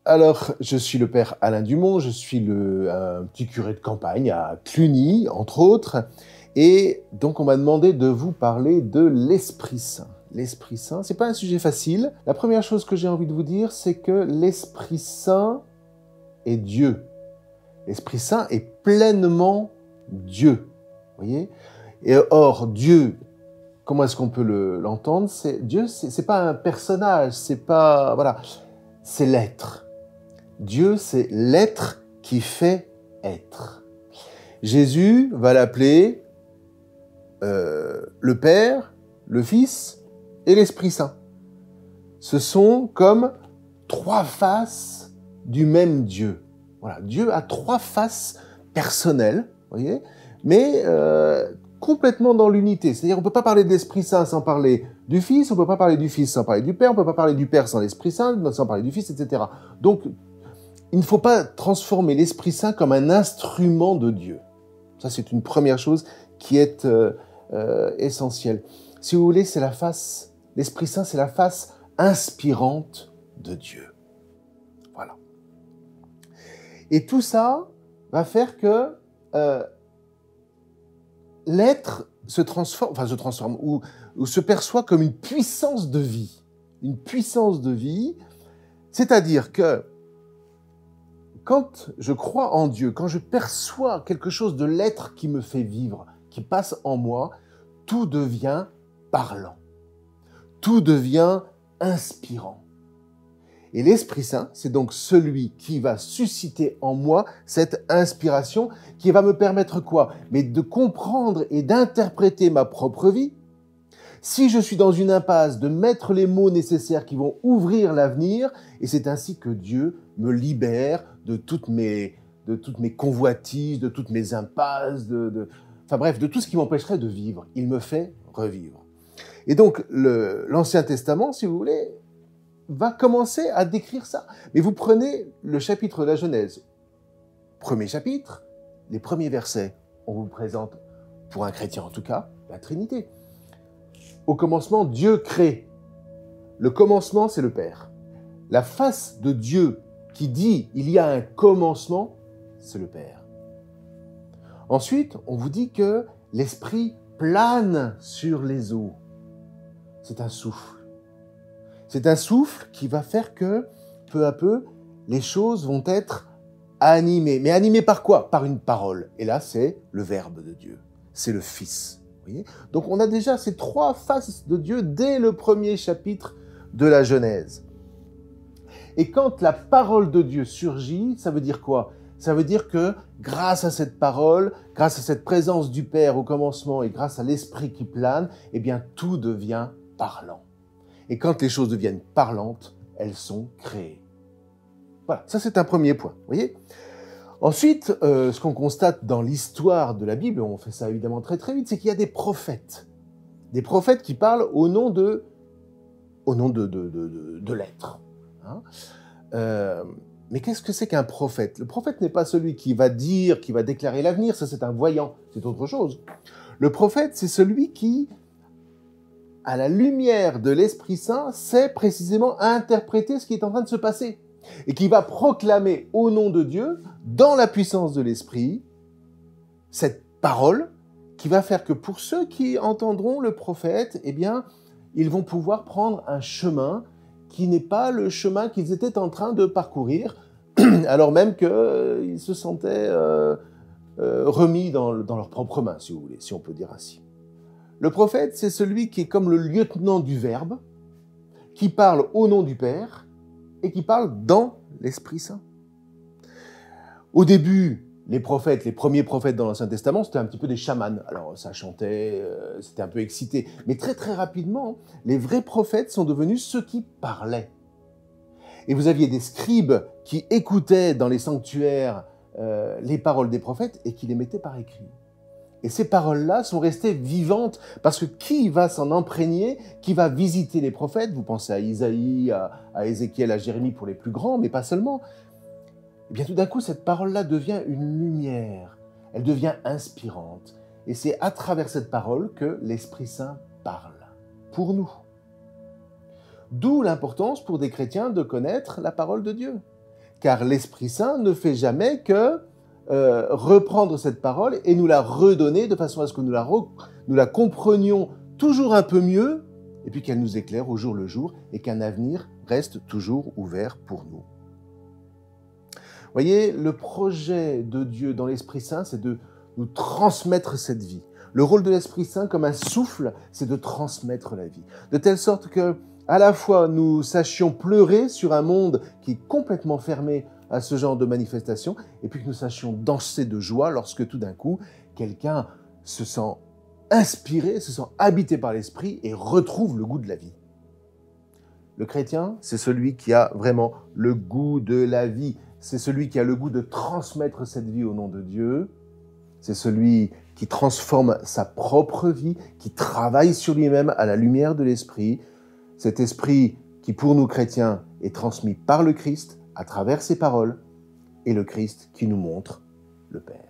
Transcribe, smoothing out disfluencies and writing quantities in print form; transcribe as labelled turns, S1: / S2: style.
S1: Alors, je suis le père Alain Dumont, je suis un petit curé de campagne à Cluny, entre autres, et donc on m'a demandé de vous parler de l'Esprit Saint. L'Esprit Saint, c'est pas un sujet facile. La première chose que j'ai envie de vous dire, c'est que l'Esprit Saint est Dieu. L'Esprit Saint est pleinement Dieu, voyez. Et or, Dieu, comment est-ce qu'on peut l'entendre? Dieu, c'est pas un personnage, c'est pas... Voilà, c'est l'être. Dieu, c'est l'être qui fait être. Jésus va l'appeler le Père, le Fils et l'Esprit Saint. Ce sont comme trois faces du même Dieu. Voilà, Dieu a trois faces personnelles, voyez, mais complètement dans l'unité. C'est-à-dire, on ne peut pas parler de l'Esprit Saint sans parler du Fils, on ne peut pas parler du Fils sans parler du Père, on ne peut pas parler du Père sans l'Esprit Saint, sans parler du Fils, etc. Donc, il ne faut pas transformer l'Esprit Saint comme un instrument de Dieu. Ça, c'est une première chose qui est essentielle. Si vous voulez, c'est la face, l'Esprit Saint, c'est la face inspirante de Dieu. Voilà. Et tout ça va faire que l'être se transforme ou se perçoit comme une puissance de vie. Une puissance de vie, c'est-à-dire que quand je crois en Dieu, quand je perçois quelque chose de l'être qui me fait vivre, qui passe en moi, tout devient parlant. Tout devient inspirant. Et l'Esprit Saint, c'est donc celui qui va susciter en moi cette inspiration qui va me permettre quoi? Mais de comprendre et d'interpréter ma propre vie. Si je suis dans une impasse, de mettre les mots nécessaires qui vont ouvrir l'avenir, et c'est ainsi que Dieu me libère de toutes mes convoitises, de toutes mes impasses, enfin bref, de tout ce qui m'empêcherait de vivre. Il me fait revivre. Et donc, l'Ancien Testament, si vous voulez, va commencer à décrire ça. Mais vous prenez le chapitre de la Genèse, premier chapitre, les premiers versets, on vous présente, pour un chrétien en tout cas, la Trinité. Au commencement, Dieu crée. Le commencement, c'est le Père. La face de Dieu qui dit « il y a un commencement », c'est le Père. Ensuite, on vous dit que l'Esprit plane sur les eaux. C'est un souffle. C'est un souffle qui va faire que, peu à peu, les choses vont être animées. Mais animées par quoi? Par une parole. Et là, c'est le Verbe de Dieu. C'est le Fils. Vous voyez? Donc, on a déjà ces trois faces de Dieu dès le premier chapitre de la Genèse. Et quand la parole de Dieu surgit, ça veut dire quoi? Ça veut dire que grâce à cette parole, grâce à cette présence du Père au commencement et grâce à l'Esprit qui plane, eh bien, tout devient parlant. Et quand les choses deviennent parlantes, elles sont créées. Voilà, ça c'est un premier point, vous voyez. Ensuite, ce qu'on constate dans l'histoire de la Bible, on fait ça évidemment très très vite, c'est qu'il y a des prophètes qui parlent au nom de l'être. Hein. Mais qu'est-ce que c'est qu'un prophète? Le prophète n'est pas celui qui va dire, qui va déclarer l'avenir, ça c'est un voyant, c'est autre chose. Le prophète, c'est celui qui, à la lumière de l'Esprit Saint, sait précisément interpréter ce qui est en train de se passer et qui va proclamer au nom de Dieu, dans la puissance de l'Esprit, cette parole qui va faire que pour ceux qui entendront le prophète, eh bien, ils vont pouvoir prendre un chemin qui n'est pas le chemin qu'ils étaient en train de parcourir, alors même qu'ils se sentaient remis dans leurs propres mains, si vous voulez, si on peut dire ainsi. Le prophète, c'est celui qui est comme le lieutenant du Verbe, qui parle au nom du Père et qui parle dans l'Esprit Saint. Au début, les premiers prophètes dans l'Ancien Testament, c'était un petit peu des chamans. Alors, ça chantait, c'était un peu excité. Mais très, très rapidement, les vrais prophètes sont devenus ceux qui parlaient. Et vous aviez des scribes qui écoutaient dans les sanctuaires les paroles des prophètes et qui les mettaient par écrit. Et ces paroles-là sont restées vivantes parce que qui va s'en imprégner, qui va visiter les prophètes? Vous pensez à Isaïe, à Ézéchiel, à Jérémie pour les plus grands, mais pas seulement. Et bien tout d'un coup, cette parole-là devient une lumière, elle devient inspirante. Et c'est à travers cette parole que l'Esprit Saint parle, pour nous. D'où l'importance pour des chrétiens de connaître la parole de Dieu. car l'Esprit Saint ne fait jamais que reprendre cette parole et nous la redonner de façon à ce que nous la comprenions toujours un peu mieux, et puis qu'elle nous éclaire au jour le jour, et qu'un avenir reste toujours ouvert pour nous. Voyez, le projet de Dieu dans l'Esprit Saint, c'est de nous transmettre cette vie. Le rôle de l'Esprit Saint, comme un souffle, c'est de transmettre la vie. De telle sorte que, à la fois, nous sachions pleurer sur un monde qui est complètement fermé à ce genre de manifestation, et puis que nous sachions danser de joie lorsque tout d'un coup, quelqu'un se sent inspiré, se sent habité par l'Esprit et retrouve le goût de la vie. Le chrétien, c'est celui qui a vraiment le goût de la vie. C'est celui qui a le goût de transmettre cette vie au nom de Dieu. C'est celui qui transforme sa propre vie, qui travaille sur lui-même à la lumière de l'Esprit. Cet Esprit qui, pour nous chrétiens, est transmis par le Christ à travers ses paroles, et le Christ qui nous montre le Père.